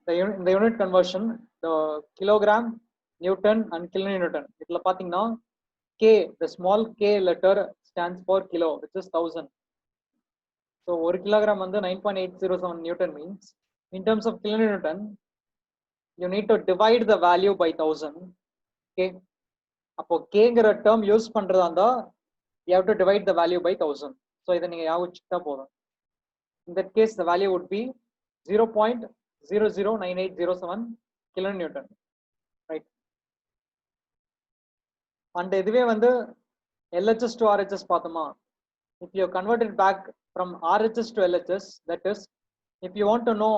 in the unit conversion, the kilogram, Newton and kilonewton. Itla pathina K, the small K letter stands for kilo, which is 1000. So 1 kilogram வந்து 9.807 Newton means. In terms of kilonewton, you need to divide the value by 1000. Okay. அப்போ Kங்கிற term use பண்றதா இருந்தா you have to divide the value by 1000. So இதை நீங்க ஞாபகம் வச்சுக்கிட்டா போதும். In that case, the value would be 0.009807 kilonewton, right? And இதுவே வந்து LHS to RHS பார்த்தோமா, if you convert it back from RHS to LHS, that is, if you want to know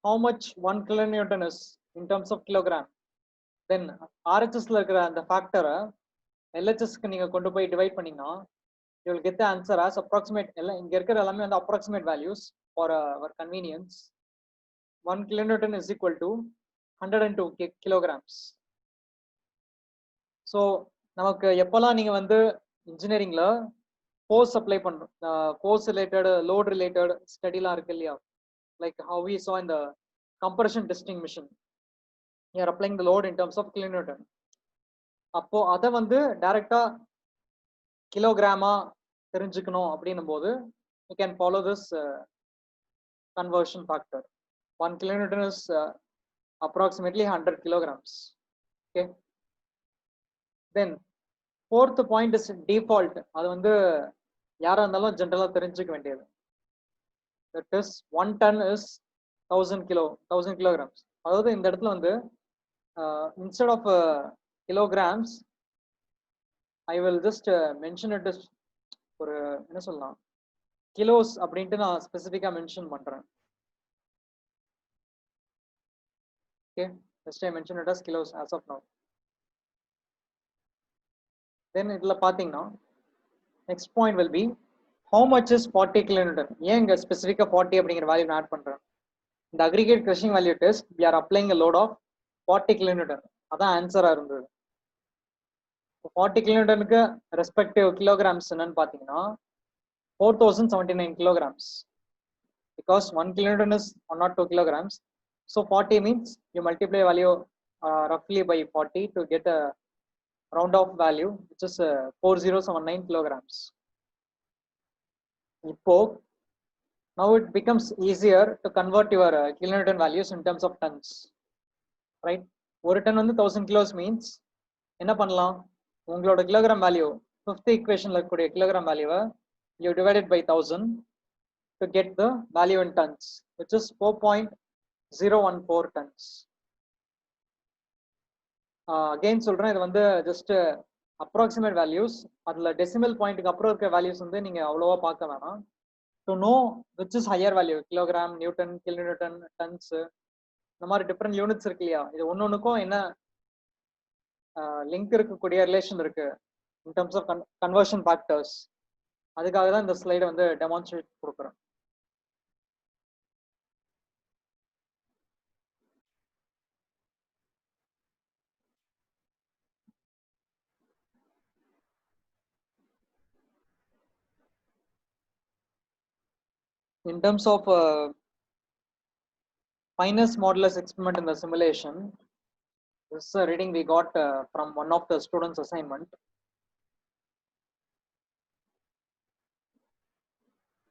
how much 1 kilonewton is in terms of kilogram, then RHS ல இருக்கிற அந்த ஃபேக்டரை LHS க்கு நீங்க கொண்டு போய் டிவைட் பண்ணீங்கன்னா you will get the answer as approximate. எல்லாம் இங்க இருக்கிற எல்லாமே வந்து approximate values for our convenience. 1 kilonewton is equal to 102 kilograms. So நமக்கு எப்பெல்லாம் நீங்க வந்து இன்ஜினியரிங்ல ஃபோர்ஸ் அப்ளை பண்றோம், ஃபோர்ஸ் ரிலேட்டட் லோட் ரிலேட்டட் ஸ்டடிலாம் இருக்கு இல்லையா, like how we saw in the compression testing mission, you are applying the load in terms of kilonewton. அப்போ அதை வந்து டைரக்டா கிலோகிராமா தெரிஞ்சுக்கணும் அப்படின்னும் போது you can follow this conversion factor. 1 kilonewton is approximately 100 kilograms. Okay. Then fourth point is default. அது வந்து யாரா இருந்தாலும் ஜெனரலா தெரிஞ்சுக்க வேண்டியது. That is 1 ton is 1000 kilograms. அதாவது இந்த இடத்துல வந்து instead of kilograms, I will just mention it as ஒரு என்ன சொல்லலாம், kilos அப்படின்ட்டு நான் ஸ்பெசிஃபிக்கா மென்ஷன் பண்றேன். Okay, just I mention it as kilos as of now. Then இதுல பாத்தீங்கன்னா next point will be how much is 40 kilonewton. ஏன் இங்க ஸ்பெசிஃபிக்கா 40 அப்படிங்கிற வேல்யூ நான் ஆட் பண்றேன். இந்த aggregate crushing value test we are applying a load of 40 kilonewton. அதான் ஆன்சரா இருந்தது. 40 kilonewtonக்கு ரெஸ்பெக்டிவ் கிலோகிராம்ஸ் என்னன்னு பாத்தீங்கன்னா 4079 kilograms, because 1 kilonewton is 102 kilograms. So 40 means you multiply value roughly by 40 to get a round off value, which is 4079 kilograms. Now it becomes easier to convert your kilonewton values in terms of tons, right? ஒரு ton வந்து 1000 kilos means என்ன பண்ணலாம், உங்களோட kilogram value fifth ஈக்குவேஷன்ல இருக்கக்கூடிய kilogram வேல்யூவை you divide it by 1000 to get the value in tons, which is 4.014 tons. Again சொல்றேன், இது வந்து just approximate values. அதுல டெசிமல் பாயிண்ட்க்கு அப்புறம் இருக்க வேல்யூஸ் வந்து நீங்க அவ்வளவா பார்க்க வேணாம். To know which is higher value, kilogram, newton, kilonewton, tons, இந்த மாதிரி டிஃப்ரெண்ட் யூனிட்ஸ் இருக்கு இல்லையா, இது ஒன்னொன்னுக்கும் என்ன லிங்க் இருக்கக்கூடிய ரிலேஷன் இருக்கு in terms of conversion factors. அதுக்காக தான் இந்த ஸ்லைடை வந்து டெமான்ஸ்ட்ரேட் கொடுக்குறேன். In terms of finest modulus experiment in the simulation, this is a reading we got from one of the students' assignment.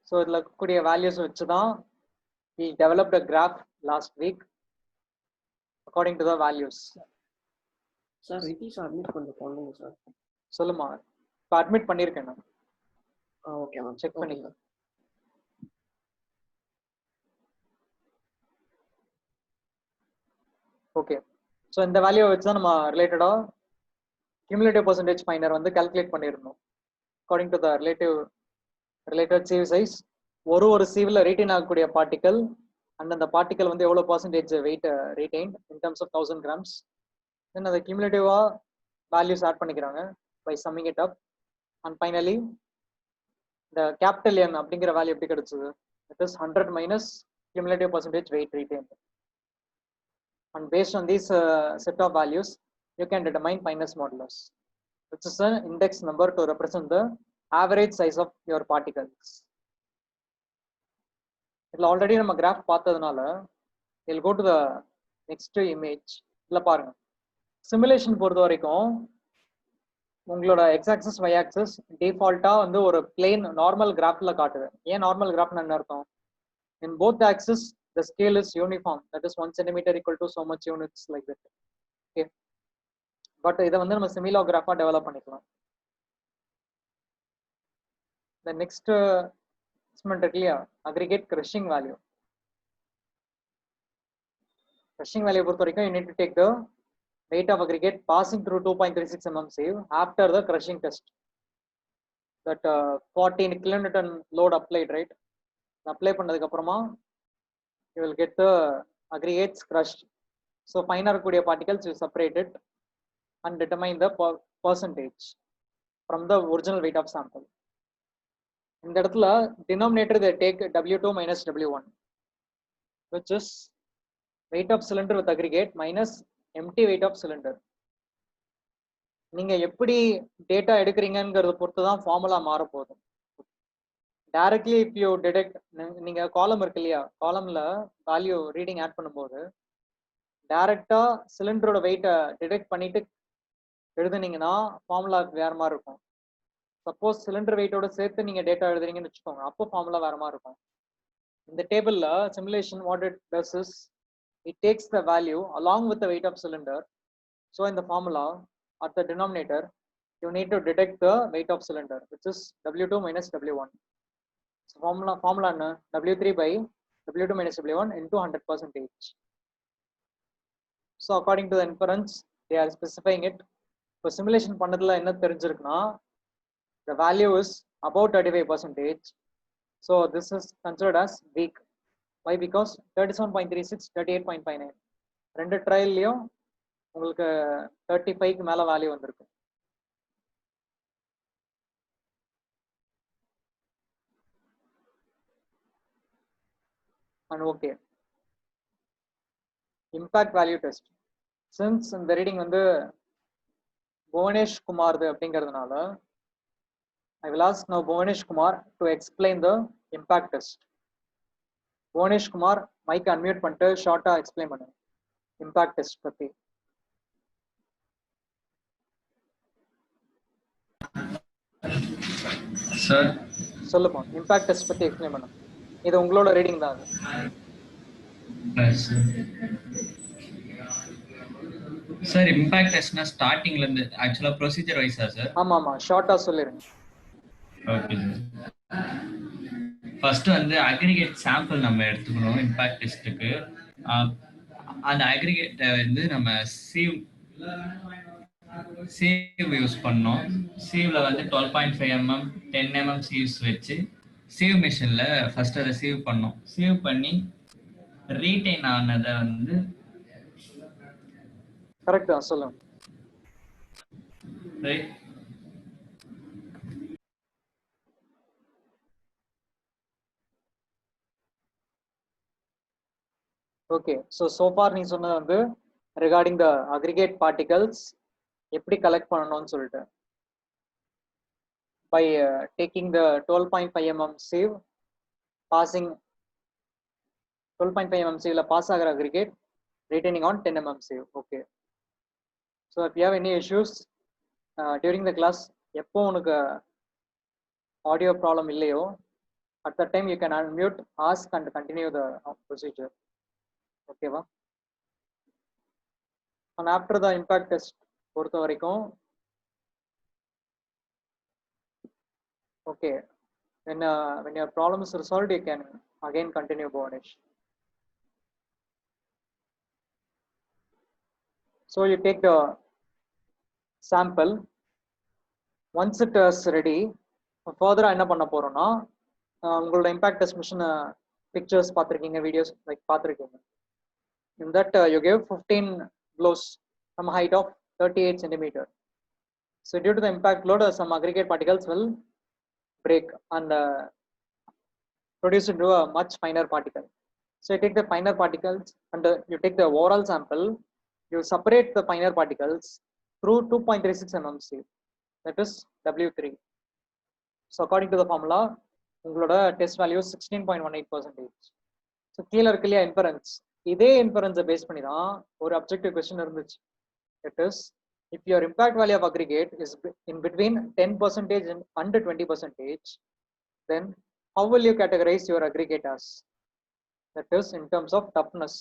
So இதுல கூடிய values வச்சு தான் we developed a graph last week according to the values. Sir, repeat submit பண்ணி போடுங்க sir. சொல்லுமா, இப்போ admit பண்ணிருக்கேன் நான். ஓகே மேம், செக் பண்ணிங்க. ஓகே, ஸோ இந்த வேல்யூவை வச்சு தான் நம்ம ரிலேட்டடாக cumulative percentage ஃபைண்டர் வந்து கால்குலேட் பண்ணியிருந்தோம். According to the related sieve size, ஒரு சீவில் ரீட்டைன் ஆகக்கூடிய பார்ட்டிக்கல் அண்ட் அந்த பார்ட்டிக்கல் வந்து எவ்வளோ percentage weight retained in terms of 1000 grams. Then அதை கியூமுலேட்டிவாக வேல்யூஸ் ஆட் பண்ணிக்கிறாங்க by summing it up. And finally இந்த கேபிட்டல் என் அப்படிங்கிற வேல்யூ எப்படி கிடைச்சது, it is 100 minus cumulative percentage weight retained. And based on these set of values, you can determine fineness modulus, which is an index number to represent the average size of your particles. இதில் already நம்ம graph பார்த்ததுனால We'll go to the next image. இல்ல பாருங்க, simulation பொறுத்த வரைக்கும் உங்களோட x axis y axis டிஃபால்ட்டா வந்து ஒரு பிளேன் நார்மல் கிராஃப்ல காட்டுது. ஏன் நார்மல் கிராஃப்னு என்ன அர்த்தம்? In both the axis the scale is uniform, that is 1 centimeter equal to so much units like that. Okay, but இதை வந்து நம்ம சிமிலோகிராஃபா டெவலப் பண்ணிக்கலாம். The next instrument இல்லையா, aggregate crushing value. Crushing value பொறுத்த வரைக்கும் you need to take the weight of aggregate passing through 2.36 mm sieve after the crushing test. That 14 kilonewton load applied, right? Apply பண்ணதுக்கு அப்புறமா you will get the aggregates crushed. So finer கூடிய particles you separate it and determine the percentage from the original weight of sample. இந்த இடத்துல denominator they take W2 minus W1, which is weight of cylinder with aggregate minus empty weight of cylinder. நீங்க எப்படி data எடுக்கிறீங்கங்கிறத பொறுத்து தான் formula மாற போகுது. Directly if you detect, நீங்க காலம் இருக்கு இல்லையா, காலம்ல வேல்யூ ரீடிங் ஆட் பண்ணும்போது டைரக்டா சிலிண்டரோட வெயிட்டை டிடெக்ட் பண்ணிட்டு எழுதுனீங்கன்னா ஃபார்முலா வேற மாதிரி இருக்கும். சப்போஸ் சிலிண்டர் வெயிட்டோட சேர்த்து நீங்க டேட்டா எழுதுறீங்கன்னு வச்சுக்கோங்க, அப்போ ஃபார்முலா வேற மாதிரி இருக்கும். இந்த டேபிள்ல simulation what it does is it takes the value along with the weight of cylinder. So in the formula at the denominator you need to detect the weight of cylinder, which is W2 minus W1. So formula na W3 by W2 minus W1 into 100%. So according to the inference they are specifying it. So simulation பண்ணதுல என்ன தெரிஞ்சிருக்குன்னா the value is about 35%. So this is considered as weak. Why? Because 37.36, 38.59 ரெண்டு ட்ரையல்லையும் உங்களுக்கு 35க்கு மேல value வந்திருக்கு. And okay, impact value test. Since இந்த reading வந்து புவனேஷ் குமார் அப்படிங்கிறதுனால I will ask now Bhuvanesh Kumar to explain the impact test. Bhuvanesh Kumar, mic unmute பண்ணிட்டு ஷார்ட்டா explain பண்ணுங்க இம்பாக்ட் டெஸ்ட் பத்தி. சார் சொல்லுப்பா, இம்பாக்ட் டெஸ்ட் பத்தி எக்ஸ்பிளைன் பண்ணுங்க. இது உங்களோட ரீடிங் தான் அது. சார் இம்பாக்ட் டெஸ்ட்னா ஸ்டார்டிங்ல இருந்து ஆக்சுவலா ப்ரொசீஜர் வைஸா சார்? ஆமா ஆமா, ஷார்ட்டா சொல்லிருங்க. Okay sir. ஃபர்ஸ்ட் வந்து அக்ரிகேட் சாம்பிள் நம்ம எடுத்துக்கணும் இம்பாக்ட் டெஸ்ட்டுக்கு. அந்த அக்ரிகேட்டை வந்து நம்ம சீவ் யூஸ் பண்ணோம். சீவ்ல வந்து 12.5 mm 10 mm சீவ்ஸ் வச்சு சீவ் மிஷின்ல ஃபர்ஸ்ட் அதை சீவ் பண்ணோம். சீவ் பண்ணி ரீடைன் ஆனதை வந்து கரெக்டா சொல்லுங்க. ஓகே, so far நீ சொன்னது வந்து regarding the aggregate particles எப்படி கலெக்ட் பண்ணணும்னு சொல்லிட்டு by taking the 12.5 mm sieve, passing 12.5 mm sieve la pass ஆகிற aggregate retaining on 10 mm sieve. Okay, so if you have any issues during the class, எப்போ உனக்கு audio problem இல்லையோ at that time you can unmute, ask and continue the procedure. Okay va? And after the impact test பொறுத்த வரைக்கும் okay, when your problem is resolved you can again continue, Bhuvanesh. So you take the sample, once it is ready further என்ன பண்ண போறோம்னா உங்களோட impact test machine pictures பார்த்திருக்கீங்க, videos like பார்த்திருக்கீங்க. In that you gave 15 blows from a height of 38 centimeter. So due to the impact load some aggregate particles will break and produce into a much finer particle. So you take the finer particles and you take the overall sample, you separate the finer particles through 2.36 mm sieve, that is W3. So according to the formula உங்களோட test value is 16.18%. So கீழ இருக்கு இல்லையா inference, இதே இன்ஃபரன்ஸை base பண்ணி தான் ஒரு objective question இருந்துச்சு. It is if your impact value of aggregate is in between 10% and under 20%, then how will you categorize your aggregate as? That is in terms of toughness.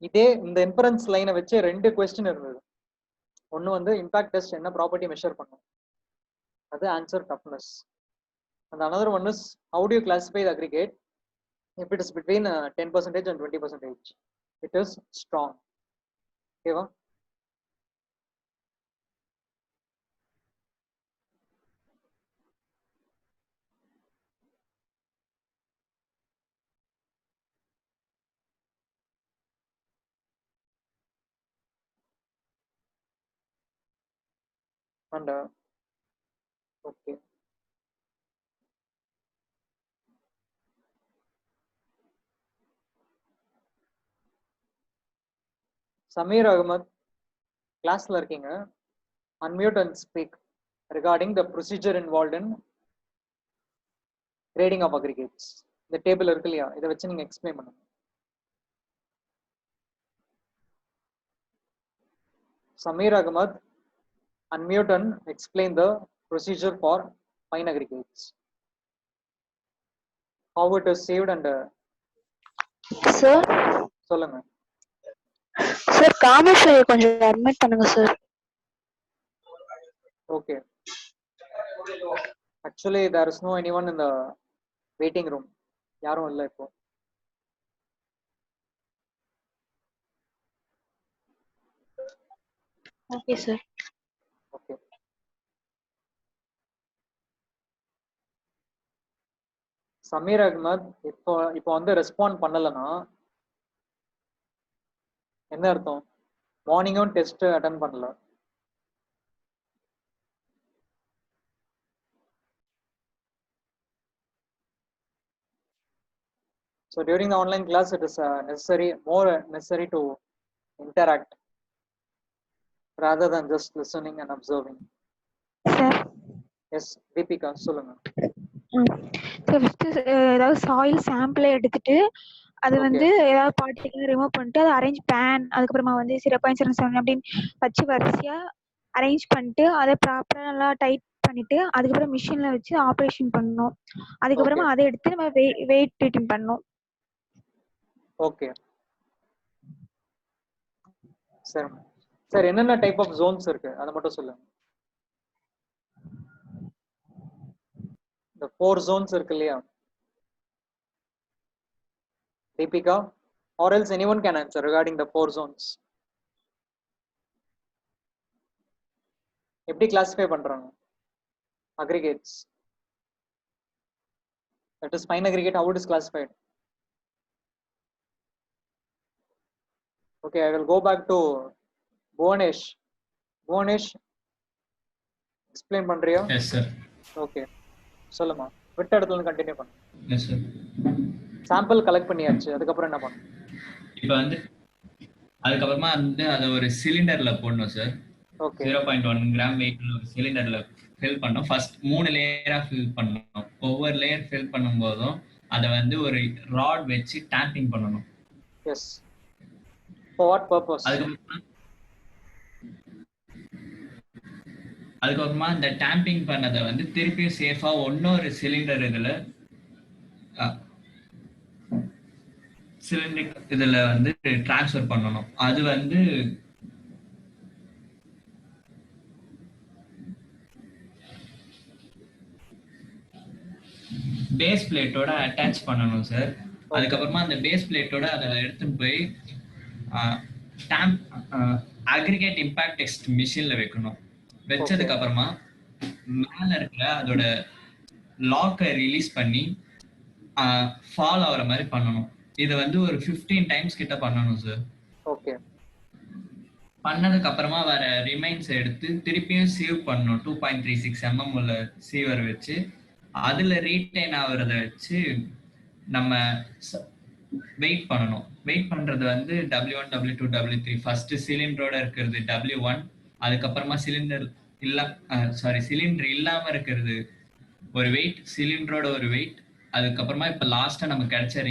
இதே இந்த inference லைனை வச்சு 2 question இருந்தது. ஒன்று வந்து impact test என்ன property measure பண்ணும், அது answer toughness. And another one is how do you classify the aggregate if it is between 10% and 20%? It is strong. Okay, and okay. Samir Ahmed, classல இருக்கீங்க, unmute and speak regarding the procedure involved in grading of aggregates. இந்த table இருக்கு இல்லையா, இதை வச்சு நீங்க explain பண்ணுங்க. Samir Ahmed, unmute and explain the procedure for fine aggregates. How it is saved and sir சொல்லுங்க. sir commerce கொஞ்சம் admit பண்ணுங்க sir. Okay, actually there is no anyone in the waiting room. யாரும் இல்லை இப்போ. Okay sir. Okay, Sameer Ahmed இப்போ வந்து respond பண்ணலன்னா என்ன அர்த்தம்? மார்னிங்கும் டெஸ்ட் அட்டன் பண்ணல. So during the online class, it is more necessary to interact rather than just listening and observing. sir Yes, Deepika, சொல்லுங்க. sir first ஏதாவது சாயில் சாம்பிளை எடுத்துட்டு அது வந்து ஏதாவது பார்ட்டிகல் ரிமூவ் பண்ணிட்டு அதை அரேஞ்ச் பேன், அதுக்கப்புறமா வந்து 0.77 அப்படின்னு வச்சு வரிசையா அரேஞ்ச் பண்ணிட்டு அதை ப்ராப்பரா நல்லா டைட் பண்ணிட்டு அதுக்கப்புறம் மிஷின்ல வச்சு ஆப்ரேஷன் பண்ணணும். அதுக்கப்புறமா அதை எடுத்து நம்ம வெயிட் ட்ரீட்டிங் பண்ணணும். Okay sir. சார் என்னென்ன டைப் ஆஃப் ஜோன்ஸ் இருக்கு அதை மட்டும் சொல்லுங்க. இந்த 4 zones இருக்கு இல்லையா Deepika, or else anyone can answer regarding the 4 zones. எப்படி கிளாசிஃபை பண்றாங்க aggregates? That is fine aggregate, how it is classified? Okay, I will go back to Bhuvanesh. Bhuvanesh, explain பண்றியா? Yes sir. Okay, சொல்லுமா, விட்ட இடத்துல இருந்து continue பண்ணு. Yes sir. Sample collect பண்ணியாச்சு, அதுக்கப்புறம் என்ன பண்ணணும்? இப்போ வந்து அதுக்கப்புறமா வந்து அதை ஒரு சிலிண்டர்ல போடணும் சார். ஓகே, 0.1 கிராம் வெயிட்ல ஒரு சிலிண்டர்ல ஃபில் பண்ணோம். ஃபர்ஸ்ட் 3 லேயரா ஃபில் பண்ணணும். ஒவ்வொரு லேயர் ஃபில் பண்ணும்போதும் அதை வந்து ஒரு ராட் வச்சு டேம்பிங் பண்ணணும். எஸ். For what purpose? அதுக்கப்புறமா இந்த டேம்பிங் பண்ணதை வந்து திருப்பியும் சேஃபா இன்னொரு சிலிண்டர் இதுல வந்து டிரான்ஸ்ஃபர் பண்ணணும். அது வந்து பேஸ் பிளேட்டோட அட்டாச் பண்ணணும் சார். அதுக்கப்புறமா அந்த பேஸ் பிளேட்டோட அதை எடுத்துன்னு போய் அக்ரிகேட் இம்பாக்ட் டெஸ்ட் மிஷின்ல வைக்கணும். வச்சதுக்கு அப்புறமா மேல இருக்கிற அதோட லாக்கை ரிலீஸ் பண்ணி ஃபால் ஆகிற மாதிரி பண்ணணும். இதை வந்து ஒரு 15 டைம்ஸ் கிட்ட பண்ணணும் சார். ஓகே. பண்ணதுக்கு அப்புறமா வர ரிமைன்ஸ் எடுத்து திருப்பியும் சீவ் பண்ணணும். 2.36 mm உள்ள சீவர் வச்சு அதுல ரீடைன் ஆகுறத வச்சு நம்ம வெயிட் பண்ணணும். வெயிட் பண்றது வந்து W1, W2, W3. ஃபர்ஸ்ட் சிலிண்டரோட இருக்கிறது W1, அதுக்கப்புறமா சிலிண்டர் இல்லாம இருக்கிறது ஒரு வெயிட், சிலிண்டரோட ஒரு வெயிட், அதுக்கப்புறமா இப்போ லாஸ்ட்டாக நமக்கு கிடைச்ச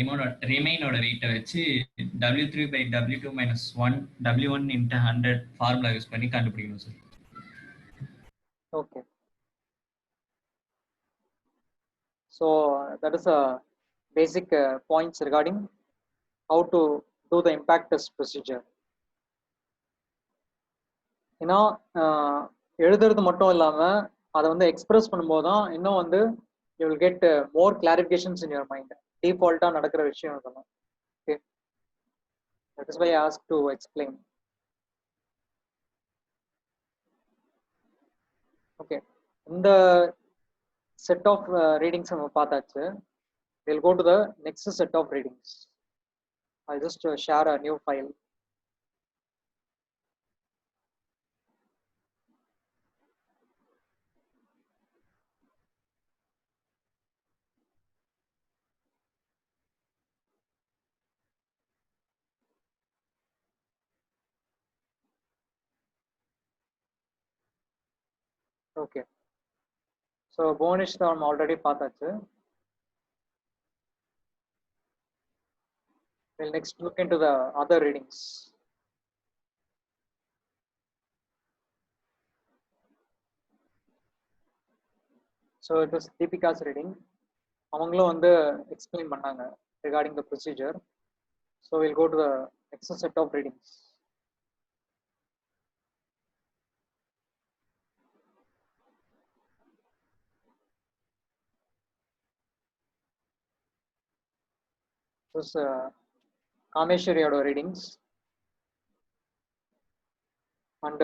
ரிமைனோட வெயிட்டை வச்சு W3/W2 - 1 W1 × 100 ஃபார்முலா யூஸ் பண்ணி கண்டுபிடிக்கணும் sir. Okay. So that is a basic points regarding how to do the impact test procedure. ஏன்னா எழுதுறது மட்டும் இல்லாம அதை வந்து எக்ஸ்பிரஸ் பண்ணும்போது தான் இன்னும் வந்து you will get more clarifications in your mind. டிஃபால்ட்டா நடக்கிற விஷயம் இதெல்லாம். Okay, that is why I ask to explain. Okay, இந்த set of readings நம்ம பார்த்தாச்சு. We'll go to the next set of readings. I'll just share a new file. Okay, so Bonish நம்ம already பார்த்தாச்சு. We'll next look into the other readings. So it was Deepika's reading. அவங்களும் வந்து explain பண்ணாங்க regarding the procedure. So we'll go to the next set of readings. This Kameshwariyoda readings and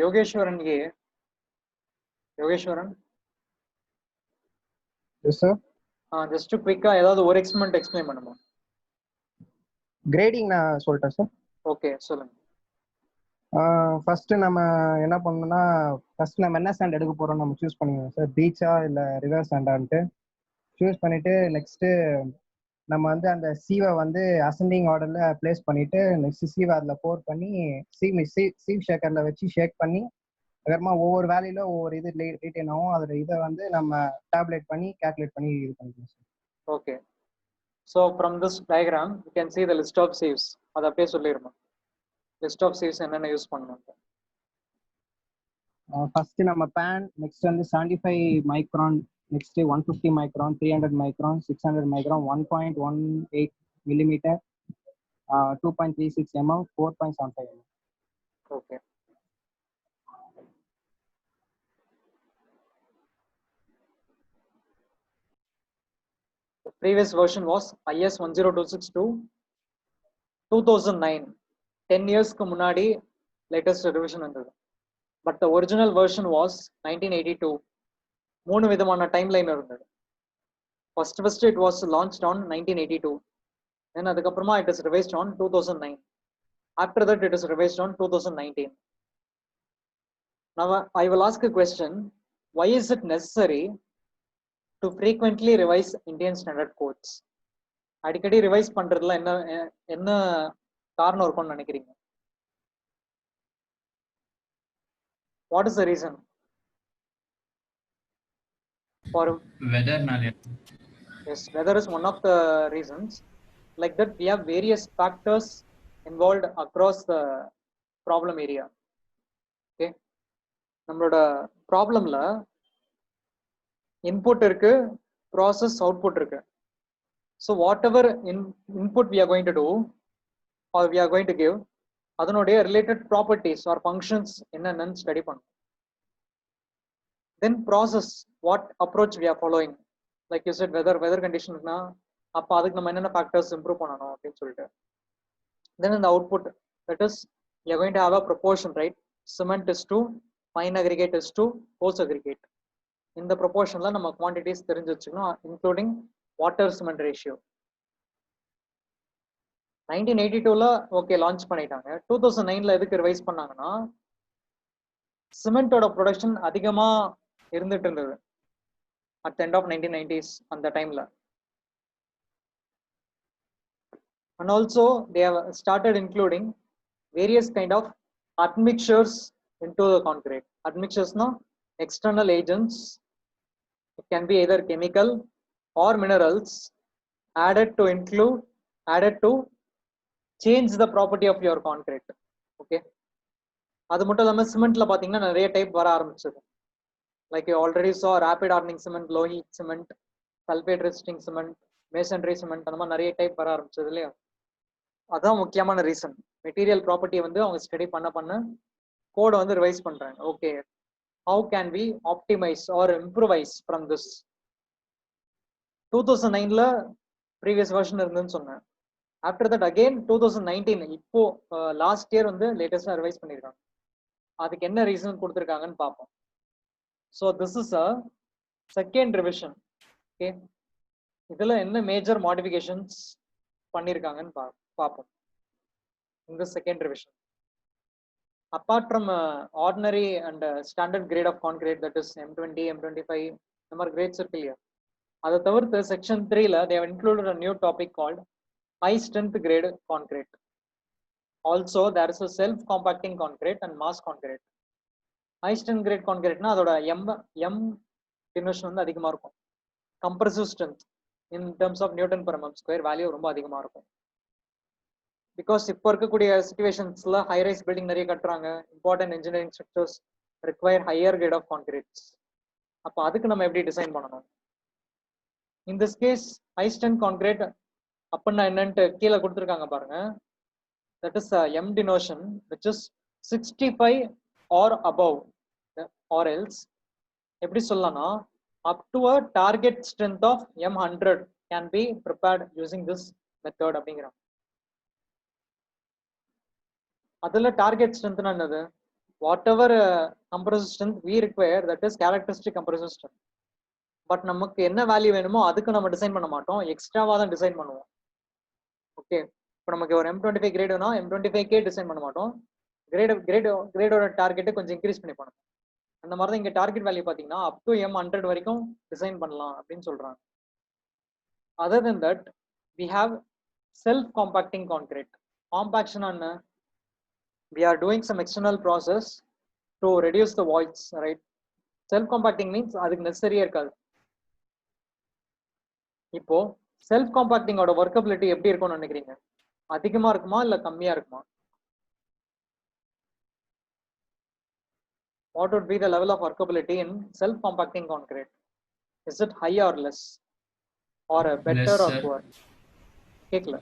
Yogeshwaran ಗೆ Yogeshwaran. Yes sir. Just quick ஏதாவது ஒரு experiment explain பண்ணுமா? Grading நான் சொல்லிட்டேன் sir. Okay, சொல்லுங்க. ஃபர்ஸ்ட் நம்ம என்ன பண்ணணும்னா, ஃபர்ஸ்ட் நம்ம என்ன சாண்ட் எடுக்க போறோம் நம்ம சூஸ் பண்ணிக்கணும் சார். பீச்சா இல்லை ரிவர் சாண்டான்ட்டு சூஸ் பண்ணிட்டு நெக்ஸ்ட் நம்ம வந்து அந்த சீவை வந்து அசெண்டிங் ஆர்டர்ல பிளேஸ் பண்ணிட்டு நெக்ஸ்ட் சீவை அதில் போர் பண்ணி சீவ் ஷேக்கர்ல வச்சு ஷேக் பண்ணி அதுக்கப்புறமா ஒவ்வொரு வேலையில ஒவ்வொரு இது ரீட்டைன் ஆகும். அதோட இதை வந்து நம்ம டேப்லெட் பண்ணி கால்குலேட் பண்ணி இது பண்ணிக்கலாம் sir. Okay, so from this diagram you can see the list of sieves. அத அப்படியே சொல்லிருமா, list of sieves என்னென்ன யூஸ் பண்ணனும். ஃபர்ஸ்ட் நம்ம pan, நெக்ஸ்ட் வந்து 75 micron, next 150 micron, 300 micron, 600 micron, 1.18 millimetre, 2.36 mm, 4.75 mm. Okay, the previous version was IS 10262 2009. 10 yearsக்கு முன்னாடி latest revision வந்தது. But the original version was 1982. மூணு விதமான டைம்லைன் இருந்தது. First it was launched on 1982. Then அதுக்கப்புறமா it is revised on 2009. After that it is revised on 2019. Now I will ask a question. Why is it necessary to frequently revise Indian standard codes? அடிக்கடி revise பண்றதுல என்ன காரணம் இருக்கும்னு நினைக்கிறீங்க? What is the reason? For weather. Yes, weather is one of the reasons. Like that, we have various factors involved across the problem area. Okay, நம்மளோட ப்ராப்ளம்ல input இருக்கு, process output இருக்கு. So whatever input we are going to do or we are going to give, அதனுடைய related properties or functions என்னென்னு study பண்ணும். Then process, what approach we are following. Like you said, weather condition னா அப்ப அதுக்கு நம்ம என்னென்ன factors improve பண்ணணும் அப்படின்னு சொல்லிட்டு. Then in the output, that is we are going to have a proportion, right? Cement is to fine aggregate is to coarse aggregate. இந்த proportionல நம்ம quantities தெரிஞ்சு வச்சுக்கணும், including water cement ratio. 1982ல ஓகே லான்ச் பண்ணிட்டாங்க. 2009ல எதுக்கு ரிவைஸ் பண்ணாங்கன்னா, சிமெண்டோட production அதிகமா இருந்துட்டு இருந்தது at the end of 1990s அந்த டைம்ல. And also they have started including various kind of admixtures into the concrete. Admixtures now external agents, it can be either chemical or minerals added to change the property of your concrete. Okay, அது மட்டும் இல்லாம சிமெண்ட்ல பாத்தீங்கன்னா நிறைய type வர ஆரம்பிச்சது. Like you already saw rapid hardening cement, low heat cement, sulfate resisting cement, masonry cement, அந்த மாதிரி நிறைய டைப் வர ஆரம்பிச்சது இல்லையா? அதான் முக்கியமான ரீசன். மெட்டீரியல் ப்ராப்பர்ட்டியை வந்து அவங்க ஸ்டடி பண்ண கோடை வந்து ரிவைஸ் பண்றாங்க. Okay, how can we optimise or improvise from this. 2009ல ப்ரீவியஸ் வெர்ஷன் இருந்துன்னு சொன்னேன். ஆஃப்டர் தட் அகெயின் 2019 இப்போ லாஸ்ட் இயர் வந்து லேட்டஸ்டா ரிவைஸ் பண்ணியிருக்காங்க. அதுக்கு என்ன ரீசன் கொடுத்துருக்காங்கன்னு பார்ப்போம். So this is a second revision. Okay, இதுல என்ன மேஜர் மாடிஃபிகேஷன்ஸ் பண்ணியிருக்காங்கன்னு பார்ப்போம் இந்த second revision. Apart from ordinary and standard grade of concrete, that is M20, M25, இந்த மாதிரி grades இருக்கு இல்லையா, அதை தவிர்த்து section 3ல they have included a new topic called high strength grade concrete. Also there is a self compacting concrete and mass concrete. High strength grade concrete னா அதோட M dimension வந்து அதிகமா இருக்கும். Compressive strength in terms of Newton per mm square value ரொம்ப அதிகமா இருக்கும். Because இப்போ இருக்கக்கூடிய சிச்சுவேஷன்ஸ்ல ஹை ரைஸ் பில்டிங் நிறைய கட்டுறாங்க, important engineering structures require higher grade of concretes. அப்போ அதுக்கு நம்ம எப்படி டிசைன் பண்ணணும்? In this case high strength concrete அப்படின்னா என்னன்ட்டு கீழே கொடுத்துருக்காங்க பாருங்க. That is M denotation which is 65 or above or else எப்படி சொல்லலாம்னா up to a target strength of M100 can be prepared using this method அப்படிங்கிறாங்க. அதுல டார்கெட் ஸ்ட்ரென்த்னா என்னது? Whatever compressive strength we require, that is characteristic compressive strength. But நமக்கு என்ன value வேணுமோ அதுக்கு நம்ம டிசைன் பண்ண மாட்டோம், எக்ஸ்ட்ராவா தான் டிசைன் பண்ணுவோம். ஓகே, இப்போ நமக்கு ஒரு M25 கிரேடுனா M25K டிசைன் பண்ண மாட்டோம், கிரேடோட டார்கெட்டை கொஞ்சம் இன்க்ரீஸ் பண்ணி பண்ணுவோம். அந்த மாதிரி தான் இங்க டார்கெட் வேல்யூ பாத்தீங்கன்னா அப் டு M100 வரைக்கும் டிசைன் பண்ணலாம் அப்படின்னு சொல்றாங்க. Other then that we have self compacting concrete. Compaction என்ன? We are doing some external process to reduce the voids, right? Self compacting means அதுக்கு நெசசரியா இருக்காது. இப்போ செல்ஃப் காம்பாக்டிங்கோட ஒர்க்கபிலிட்டி எப்படி இருக்கும்னு நினைக்கிறீங்க? அதிகமா இருக்குமா இல்ல கம்மியா இருக்குமா? What would be the level of workability in self compacting concrete? Is it high or less, or better Less, or sir. poor? கேக்கல,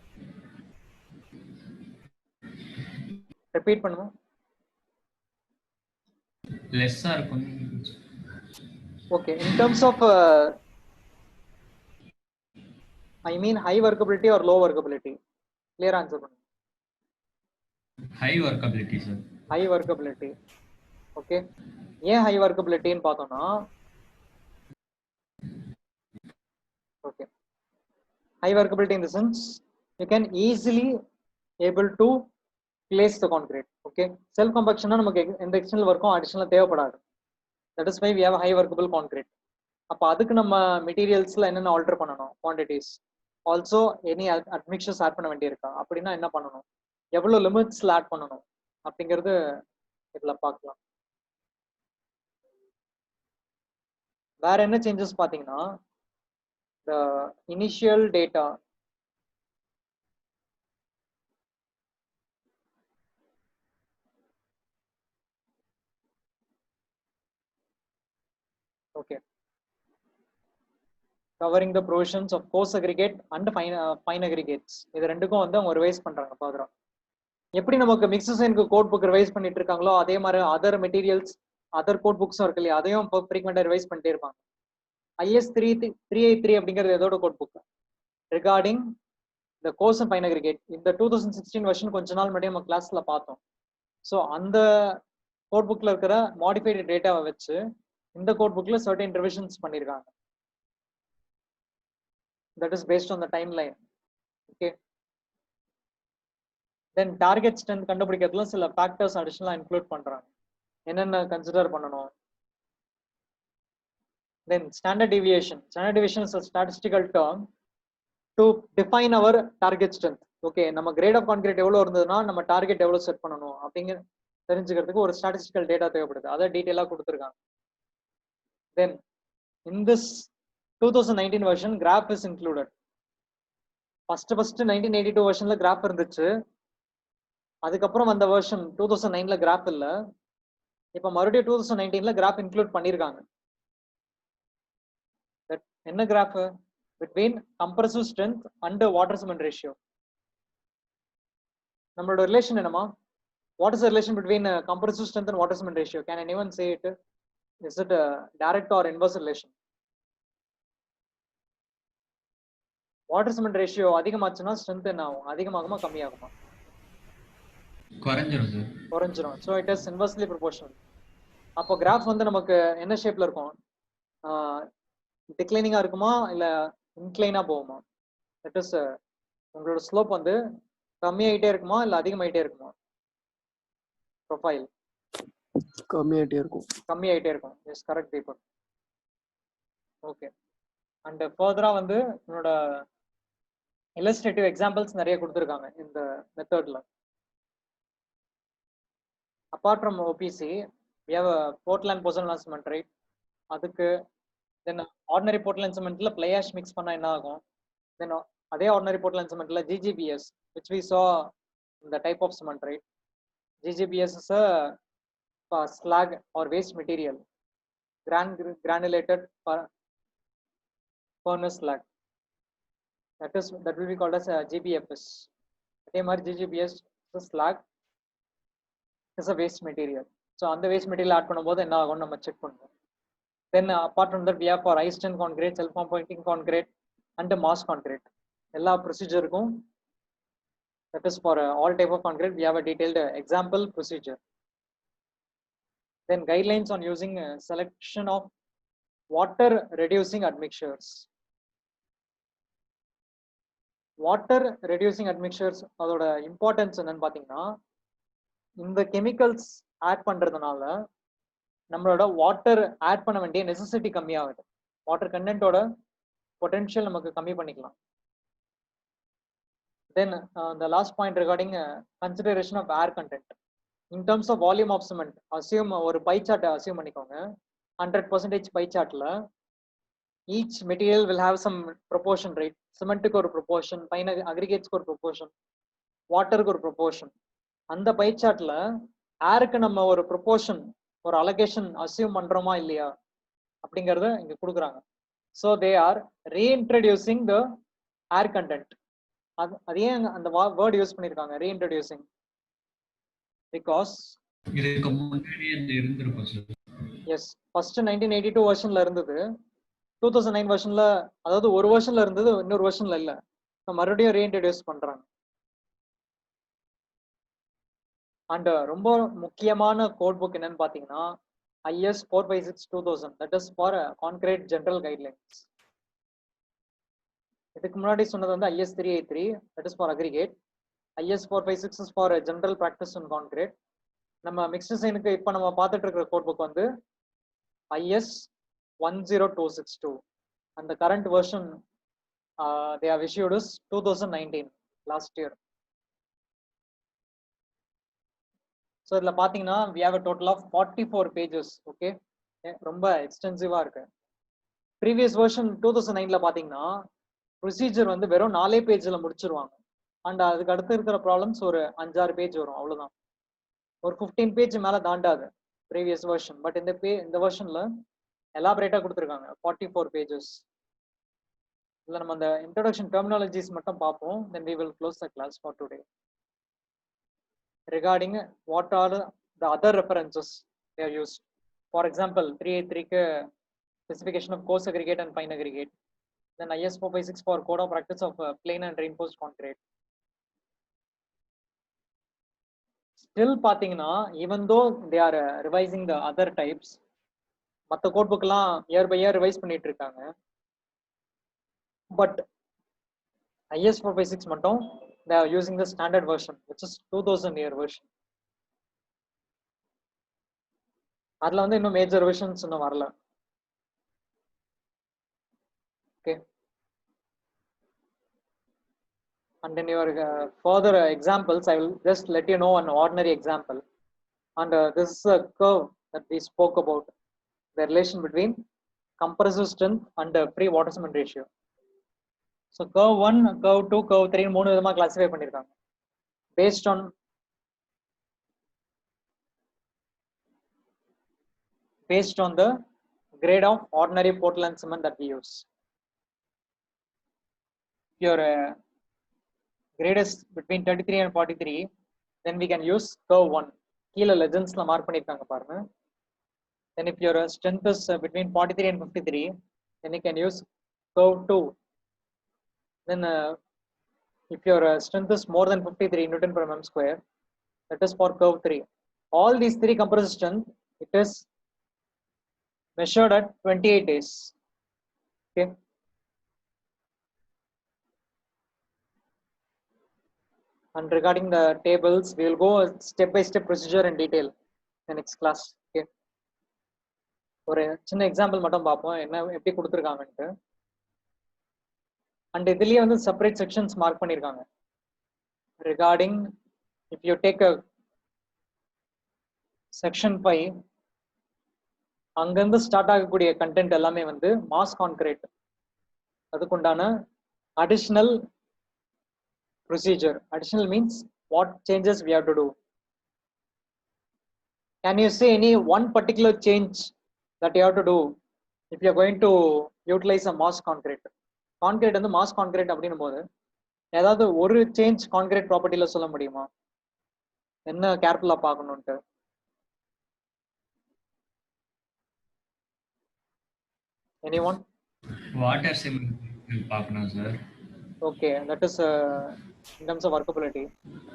ரிப்பீட் பண்ணுவோம். லெஸ்ஸா இருக்கும். Okay, in terms of I mean high workability or low workability? Clear answer பண்ணுங்க. High workability sir. High workability. Okay, ஏன் high workability ன்னு பார்த்தோம்னா, okay, high workability in the sense you can easily able to place the concrete. Okay, self compaction நமக்கு எந்த external வர்க்கும் அடிஷனலா தேவைப்படாது. That is why we have a high workable concrete. அப்ப அதுக்கு நம்ம மெட்டீரியல்ஸ்ல என்னென்ன ஆல்டர் பண்ணணும், quantities, also any admixtures add பண்ண வேண்டியிருக்கா, அப்படின்னா என்ன பண்ணணும், எவ்வளவு லிமிட்ஸ்ல ஆட் பண்ணணும் அப்படிங்கிறது இதுல பார்க்கலாம். வேற என்ன சேஞ்சஸ் பாத்தீங்கன்னா, the initial data okay, covering the provisions of coarse aggregate and fine aggregates. இது ரெண்டுக்கும் வந்து அவங்க ரிவைஸ் பண்றாங்க பாக்குறா. எப்படி நமக்கு மிக்ஸ் டிசைனுக்கு கோட் புக் ரிவைஸ் பண்ணிட்டு இருக்காங்களோ அதே மாதிரி அதர் மெட்டீரியல்ஸ் அதர் கோட் புக்ஸும் இருக்கு இல்லையா, அதையும் ஃப்ரீக்வெண்டா ரிவைஸ் பண்ணிட்டே இருப்பாங்க. IS 383 அப்படிங்கிறது எதோட code book regarding the coarse and fine aggregate. இந்த 2016 வெர்ஷன் கொஞ்ச நாள் முன்னாடி நம்ம கிளாஸ்ல பார்த்தோம். ஸோ அந்த கோட் புக்ல இருக்கிற மாடிஃபைடு டேட்டாவை வச்சு இந்த கோட் புக்ல சர்டன் ரிவிஷன்ஸ் பண்ணியிருக்காங்க. That is based on the timeline. Okay, then target strength கண்டுபிடிக்கிறதுல சில ஃபேக்டர்ஸ் அடிஷனலா இன்க்ளூட் பண்றாங்க. என்னென்ன கன்சிடர் பண்ணணும்? Then standard deviation. Standard deviation is a statistical term to define our target strength. Okay நம்ம great of concrete எவ்வளவு இருந்ததுன்னா நம்ம target எவ்வளவு set பண்ணணும் அப்படிங்கிற தெரிஞ்சுக்கிறதுக்கு ஒரு ஸ்டாட்டிஸ்டிக்கல் டேட்டா தேவைப்படுது. அதை டீட்டெயிலா கொடுத்துருக்காங்க. Then in this 2019 version graph is included. First 1982 வெர்ஷன்ல கிராஃப் இருந்துச்சு. அதுக்கப்புறம் அந்த வெர்ஷன் 2009ல கிராஃப் இல்ல. இப்ப மறுபடியும் 2019ல கிராஃப் இன்க்ளூட் பண்ணிருக்காங்க. என்ன graph? Between compressive strength and water cement ratio. நம்மளோட ரிலேஷன் என்னமா? What is the relation between compressive strength and water cement ratio? Can anyone say it? Is it a direct or inverse relation? Water cement ratio அதிகமாச்சுன்னா strength என்ன ஆகும்? அதிகமாகுமா கம்மியாகுமா? குறைஞ்சிரும் sir. குறைஞ்சிரும். So it is inversely proportional. அப்போ graph வந்து நமக்கு என்ன ஷேப்ல இருக்கும்? டிக்ளைனிங்கா இருக்குமா இல்ல இன்க்ளைனா போகுமா? தட் இஸ் உங்களோட ஸ்லோப் வந்து கம்மியாயிட்டே இருக்குமா இல்ல அதிகமாயிட்டே இருக்குமா? ப்ரொஃபைல் கம்மியாயிட்டே இருக்கும். Yes, correct Deepak. Okay, and ஃபர்தரா வந்து என்னோட இல்லஸ்ட்ரேட்டிவ் எக்ஸாம்பிள்ஸ் நிறைய கொடுத்துருக்காங்க இந்த மெத்தட்ல. Apart from OPC we have a Portland Pozzolana cement, right? அதுக்கு தென் ஆர்டினரி போர்ட்லேண்ட் சிமெண்ட்ல பிளை ஆஷ் மிக்ஸ் பண்ணா என்ன ஆகும்? தென் அதே ஆர்டினரி போர்ட்லேண்ட் சிமெண்ட்ல GGBS which we saw in the type of cement, right? GGBS is a slag or waste material, granulated furnace slag. That will be called as a GBFS. அதே மாதிரி GGBS is a slag, is a waste material. So அந்த waste material add பண்ணும்போது என்ன ஆகும்னு நம்ம check பண்ணுவோம். Then apart from that we have for high strength concrete, self compounding concrete and mass concrete. எல்லா ப்ரொசீஜருக்கும், that is for all type of concrete we have a detailed example procedure. Then guidelines on using selection of water reducing admixtures. Water reducing admixtures அதோட importance என்னன்னு பாத்தீங்கன்னா, இந்த chemicals add பண்றதுனால நம்மளோட water add பண்ண வேண்டிய necessity கம்மியாகுது. Water கண்டென்ட்டோட potential நமக்கு கம்மி பண்ணிக்கலாம். Then the last point regarding consideration of air content. In terms of volume of cement, assume ஒரு pie chart assume பண்ணிக்கோங்க. 100% pie chartல each material will have some proportion, right? சிமெண்ட்டுக்கு ஒரு proportion, பைன அக்ரிகேட்ஸ்க்கு ஒரு proportion, வாட்டருக்கு ஒரு proportion. அந்த பை சார்ட்ல ஏருக்கு நம்ம ஒரு proportion, ஒரு அலோகேஷன் அசியூம் பண்றோமா இல்லையா அப்படிங்கறத இங்க கொடுக்குறாங்க. So they are reintroducing the air content. அது ஏன் அந்த வேர்ட் யூஸ் பண்ணிருக்காங்க, ரீஇன்ட்ரடியூசிங்? பிகாஸ் இதுக்கு முன்னாடியே இருந்திருக்கும் சார். எஸ், ஃபர்ஸ்ட் 1982 வெர்ஷன்ல இருந்தது, 2009 வெர்ஷன்ல, அதாவது ஒரு வெர்ஷன்ல இருந்தது, இன்னொரு வெர்ஷன்ல இல்ல, மறுபடியும் ரீஇன்ட்ரடியூஸ் பண்றாங்க. அண்ட் ரொம்ப முக்கியமான கோட் புக் என்னன்னு பாத்தீங்கன்னா IS 456/2000, that is for concrete general guidelines. இதுக்கு முன்னாடி சொன்னது வந்து IS 383, that is for aggregate. IS 456 is for general practice in concrete. நம்ம மிக்ஸ்ட் டிசைனுக்கு இப்போ நம்ம பார்த்துட்டு இருக்கிற கோட் புக் வந்து IS 10262, and the current version they have issued is 2019, last year. So இதில் பார்த்தீங்கன்னா we have a total of 44 pages. Okay, ரொம்ப எக்ஸ்டென்சிவா இருக்கு. ப்ரீவியஸ் வெர்ஷன் 2009ல பார்த்தீங்கன்னா ப்ரொசீஜர் வந்து வெறும் 4 பேஜில் முடிச்சிருவாங்க. அண்ட் அதுக்கு அடுத்து இருக்கிற ப்ராப்ளம்ஸ் ஒரு 5-6 பேஜ் வரும், அவ்வளோதான். ஒரு 15 பேஜ் மேலே தாண்டாது ப்ரீவியஸ் வெர்ஷன். பட் இந்த வெர்ஷனில் எலாபரேட்டாக கொடுத்துருக்காங்க 44 பேஜஸ். இதில் நம்ம அந்த இன்ட்ரோடக்ஷன் டெர்மினாலஜிஸ் மட்டும் பார்ப்போம். Then we will close the class for today. Regarding what are the other references they are used. For example, 383 specification of coarse aggregate and fine aggregate. Then IS 456 for code of practice of plain and reinforced concrete. Still பாத்தீங்கன்னா, even though they are revising the other types, மற்ற code புக்லாம் year by year revise பண்ணிட்டு இருக்காங்க. But IS 456 மட்டும் they are using the standard version, which is 2000 year version. அதுல வந்து இன்னும் major versions இன்னும் வரல. Okay, And in your further examples, I will just let you know an ordinary example. And this is a curve that we spoke about, the relation between compressive strength and free water cement ratio. So curve 1, curve 2, curve 3 மூணு விதமா classify பண்ணிருக்காங்க based on the grade of ordinary Portland cement that we use. If your grade is between 33 and 43, then we can use curve 1. கீழ லெஜெண்ட்ஸ்ல mark பண்ணிருக்காங்க பாருங்க. Then if your strength is between 43 and 53, then you can use curve 2. Then if your strength is more than 53 Newton per mm square, that is for curve 3. All these three compressive strength, it is measured at 28 days. Okay. And regarding the tables, we will go step by step procedure in detail in the next class. Okay. ஒரு சின்ன example மட்டும் பார்ப்போம் என்ன எப்படி கொடுத்துருக்காங்கன்ட்டு. And இதுலயே வந்து separate sections mark பண்ணிருக்காங்க. Regarding if you take a section 5, அங்கிருந்து ஸ்டார்ட் ஆகக்கூடிய கண்டென்ட் எல்லாமே வந்து மாஸ் கான்கிரீட், அதுக்குண்டான additional procedure. Additional means what changes we have to do. Can you say any one particular change that you have to do if you are going to utilize a mass concrete? Concrete வந்து mass concrete அப்படின்னும் போது ஏதாவது ஒரு change concrete ப்ராப்பர்ட்டில சொல்ல முடியுமா? என்ன கேர்ஃபுல்லா பார்க்கணும்ட்டு? Anyone? Water cement பார்க்கணும் sir. Okay, that is in terms of workability.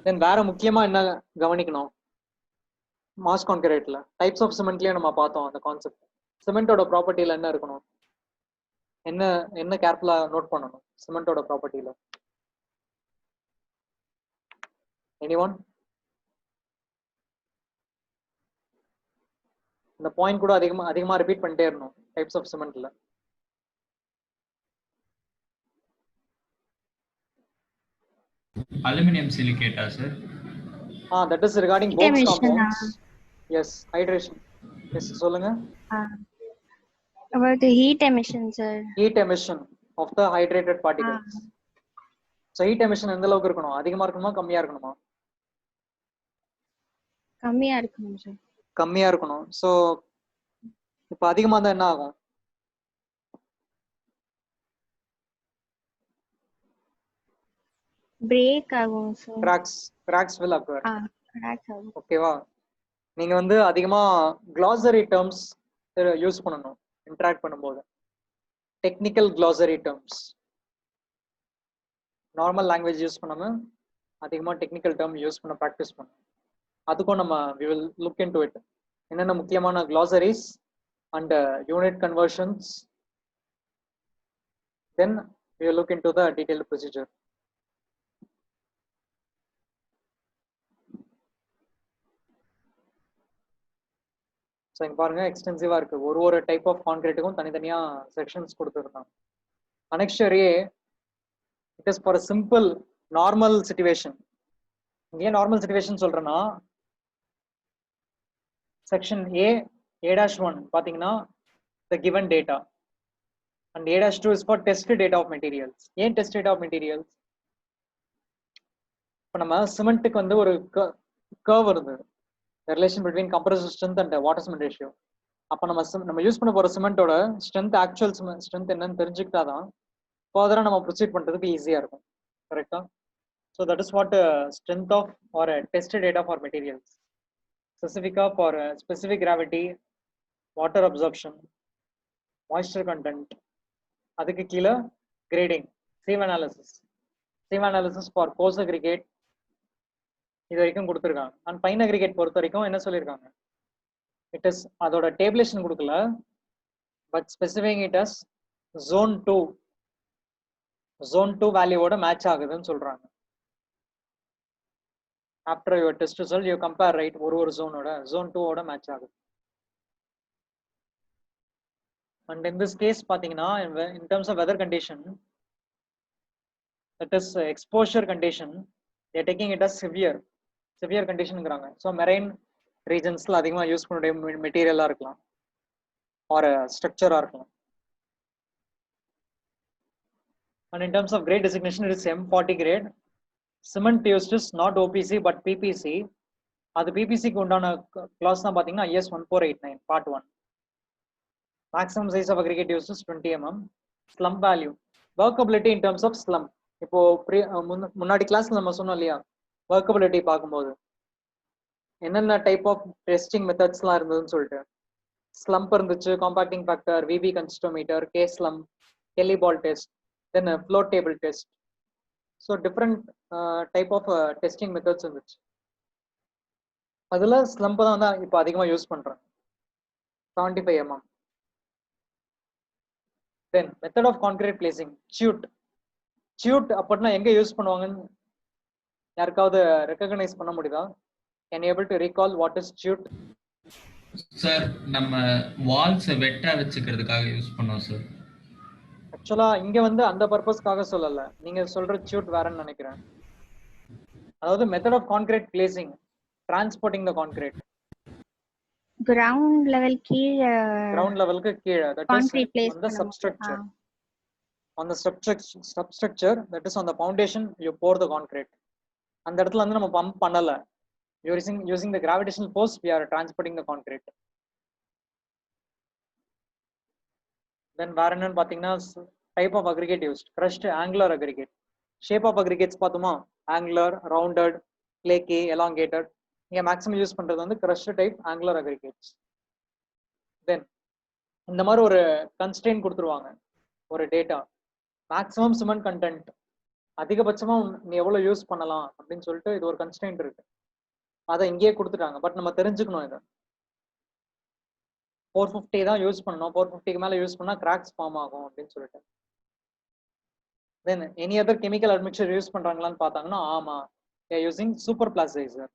Then வேற முக்கியமா என்ன கவனிக்கணும்? மாஸ் கான்கிரீட்ல டைப்ஸ் ஆஃப் சிமெண்ட்லயே நம்ம பார்த்தோம் அந்த கான்செப்ட். சிமெண்டோட ப்ராப்பர்ட்டில என்ன இருக்கணும், என்ன என்ன கேர்ஃபுல்லா நோட் பண்ணணும் சிமெண்டோட ப்ராப்பர்ட்டில? எனிஒன்? இந்த பாயிண்ட் கூட அதிகமா ரிப்பீட் பண்ணிட்டே இருக்கணும் டைப்ஸ் ஆஃப் சிமெண்ட்ல. Aluminum silicate, sir. That is regarding both compounds. Yes, hydration. Yes, சொல்லுங்க. About the heat emission, sir. Heat emission of the hydrated particles. So heat emission எந்த அளவுக்கு இருக்கணும்? அதிகமா இருக்கணுமா கம்மியா இருக்கணுமா? கம்மியா இருக்கணும் சார். கம்மியா இருக்கணும். So இப்போ அதிகமா இருந்தா என்ன ஆகும்? பிரேக் ஆகும் sir. cracks will occur. cracks ஆகும். ஓகேவா? நீங்க வந்து அதிகமா glossary terms யூஸ் பண்ணணும் இன்டராக்ட் பண்ணும்போது. Technical glossary terms. Normal language use பண்ணாம அதிகமா டெக்னிக்கல் டேர்ம் யூஸ் பண்ண ப்ராக்டிஸ் பண்ணணும். அதுக்கும் நம்ம we will look into it. என்னென்ன முக்கியமான glossaries and unit conversions, then we will look into the detailed procedure. So இங்கே பாருங்க எக்ஸ்டென்சிவா இருக்கு. ஒரு டைப் ஆஃப் கான்கிரீட்டுக்கும் தனித்தனியா செக்ஷன்ஸ் கொடுத்துருக்காங்க. annexure A, it is for a simple normal situation. இங்கே நார்மல் சிச்சுவேஷன் சொல்றேன்னா செக்ஷன் A-1 பாத்தீங்கன்னா the given data and A-2 is for test data of materials. ஏன் test data of materials? இப்போ நம்ம சிமெண்ட்டுக்கு வந்து ஒரு கர்வ் இருந்தது, the relation between compressive strength and water cement ratio. அப்போ நம்ம யூஸ் பண்ண போற சிமெண்டோட ஸ்ட்ரென்த், ஆக்சுவல் ஸ்ட்ரென்த் என்னன்னு தெரிஞ்சுக்கிட்டாதான் ஃபர்தரா நம்ம ப்ரொசீட் பண்றதுக்கு ஈஸியா இருக்கும். கரெக்டா? So that is what strength of our test data for materials. ஸ்பெசிஃபிக்கா for specific gravity, water absorption, moisture content, அதுக்கு கீழே grading, sieve analysis for coarse aggregate இது வரைக்கும் கொடுத்துருக்காங்க. அண்ட் ஃபைன் அக்ரிகேட் பொறுத்த வரைக்கும் என்ன சொல்லியிருக்காங்க, இட் இஸ் அதோட டேபிளேஷன் கொடுக்கல, but specifying it as zone 2 வேல்யூவோட மேட்ச் ஆகுதுன்னு சொல்றாங்க. After your test result you compare, right, ஒரு ஜோனோட zone 2 ஓட மேட்ச் ஆகுது. அண்ட் இன் திஸ் கேஸ் பாத்தீங்கன்னா in terms of weather condition that is exposure condition, they are taking it as severe condition ங்கறாங்க. So marine regionsல அதிகமா use பண்ணக்கூடிய மெட்டீரியலா இருக்கலாம் or structure-ஆ இருக்கலாம். And in terms of grade designation, it is M40 grade. Cement used is not OPC but PPC. அது PPC க்கு உண்டான clause தான் பாத்தீங்கன்னா IS 1489 part 1. Maximum size of aggregate used is 20 mm. Slump value, workability in terms of slump. இப்போ முன்னாடி கிளாஸ்ல நம்ம சொன்னோம் இல்லையா, workability பார்க்கும்போது என்னென்ன டைப் ஆஃப் டெஸ்டிங் மெத்தட்ஸ்லாம் இருந்ததுன்னு சொல்லிட்டு, ஸ்லம்ப் இருந்துச்சு, compacting factor, VB consistometer, K slump, Kelly ball test, then flow table test. So different type of testing methods இருந்துச்சு. அதில் ஸ்லம்ப் தான் இப்போ அதிகமாக யூஸ் பண்ணுறாங்க, 75 mm. Then method of concrete placing, chute அப்படின்னா எங்கே யூஸ் பண்ணுவாங்கன்னு யாருக்காவது ரெக்கக்னைஸ் பண்ண முடியுதா? Can able to recall what is chute? Sir நம்ம வால்ஸ் வெட்டா வச்சுக்கிறதுக்காக யூஸ் பண்ணுவோம் சார். ஆக்சுவலா இங்க வந்து அந்த பர்பஸ்க்காக சொல்லல, நீங்க சொல்ற சியூட் வேறன்னு நினைக்கிறேன். அதாவது method of concrete placing, transporting the concrete ground level கீழ, கிரவுண்ட் லெவலுக்கு கீழே, that is concrete place on the substructure, on the substructure, that is on the foundation you pour the concrete. அந்த இடத்துல வந்து நம்ம பம்ப் பண்ணல, using the gravitational force we are transporting the concrete. Then வேற என்னன்னு பாத்தீங்கன்னா type of aggregate used, crushed angular aggregate. Shape of aggregates பார்த்தோமா, angular, rounded, flaky, elongated. இங்க மேக்ஸிமம் யூஸ் பண்றது வந்து crushed type angular aggregates. Then இந்த மாதிரி ஒரு கன்ஸ்ட்ரெயின் கொடுத்துருவாங்க, ஒரு டேட்டா, மேக்ஸிமம் சிமெண்ட் கண்டென்ட், அதிகபட்சமா நீ எவ்வளவு யூஸ் பண்ணலாம் அப்படின்னு சொல்லிட்டு இது ஒரு கன்ஸ்ட்ரெயின்ட் இருக்கு. அதை இங்கேயே கொடுத்துட்டாங்க. பட் நம்ம தெரிஞ்சுக்கணும், இதை 450 தான் யூஸ் பண்ணணும், 450க்கு மேல யூஸ் பண்ணா கிராக்ஸ் ஃபார்ம் ஆகும் அப்படின்னு சொல்லிட்டு. Then any other chemical admixture use பண்றாங்களான்னு பார்த்தாங்கன்னா ஆமா, using super plasticiser.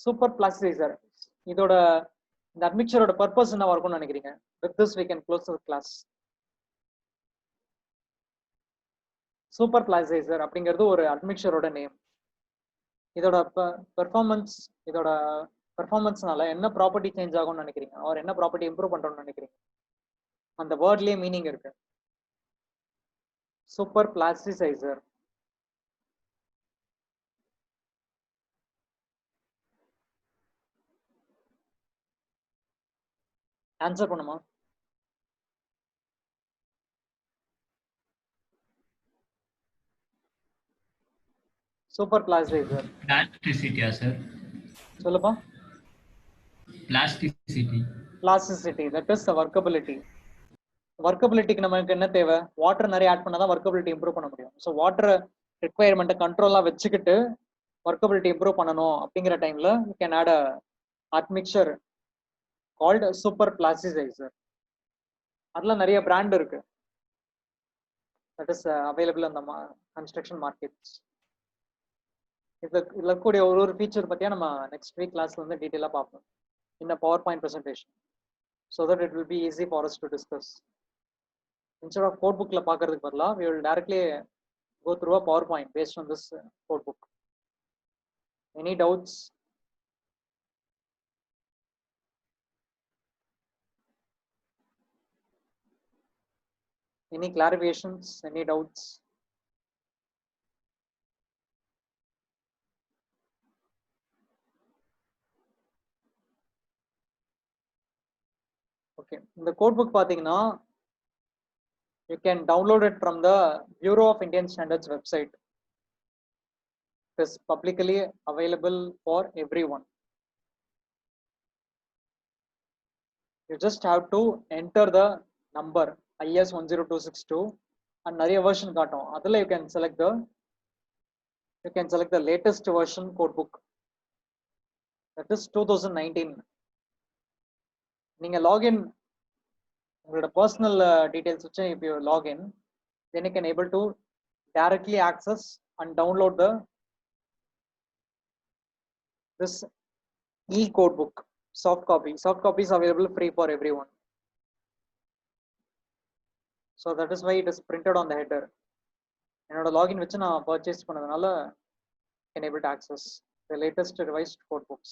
Super plasticiser இதோட இந்த அட்மிக்சரோட பர்பஸ் என்ன இருக்கும்னு நினைக்கிறீங்க? With this we can close the class. Super plasticiser அப்படிங்கிறது ஒரு அட்மிக்சரோட நேம். இதோட பெர்ஃபார்மன்ஸ்னால என்ன ப்ராப்பர்ட்டி சேஞ்ச் ஆகும்னு நினைக்கிறீங்க, அவர் என்ன ப்ராப்பர்ட்டி இம்ப்ரூவ் பண்றோம்னு நினைக்கிறீங்க? அந்த வேர்ட்லயே மீனிங் இருக்கு, சூப்பர் பிளாஸ்டிசைசர். ஆன்சர் பண்ணுமா? சூப்பர் பிளாஸ்டிசைசர் பிளாஸ்டிசிட்டியா சார்? சொல்லுப்பா. Plasticity, that is workability. வர்க்கபிலிட்டிக்கு நமக்கு என்ன தேவை? வாட்டர் நிறைய ஆட் பண்ணாதான் வர்க்கபிலிட்டி இம்ப்ரூவ் பண்ண முடியும். ஸோ வாட்டர் ரிக்வயர்மெண்ட்டை கண்ட்ரோலா வச்சுக்கிட்டு வர்க்கபிலிட்டி இம்ப்ரூவ் பண்ணணும் அப்படிங்கிற டைம்ல you can add a admixture called super plasticiser. அதுல நிறைய பிராண்ட் இருக்கு, தட் இஸ் அவைலபிள் அந்த கன்ஸ்ட்ரக்ஷன் மார்க்கெட்ஸ். இதுல கூடிய ஒரு ஃபீச்சர் பத்தியா நம்ம நெக்ஸ்ட் வீக் கிளாஸ்ல வந்து டீடைலா பார்ப்போம் in a PowerPoint presentation, so that it will be easy for us to discuss. Instead of code book la paakradhukku badala we will directly go through a PowerPoint based on this code book. Any doubts? Any clarifications? Any doubts? Okay, இந்த code book பாத்தீங்கன்னா you can download it from the Bureau of Indian Standards website. It is publicly available for everyone. You just have to enter the number IS 10262 and நிறைய version காட்டும். அதுல you can select the latest version code book, that is 2019. நீங்க login உங்களோட personal details வச்சு if you log in, then you can able to directly access and download this e-code book, soft copy is available free for everyone. So that is why it is printed on the header. என்னோட login வச்சு நான் purchase பண்ணதுனால can able to access the latest revised code books.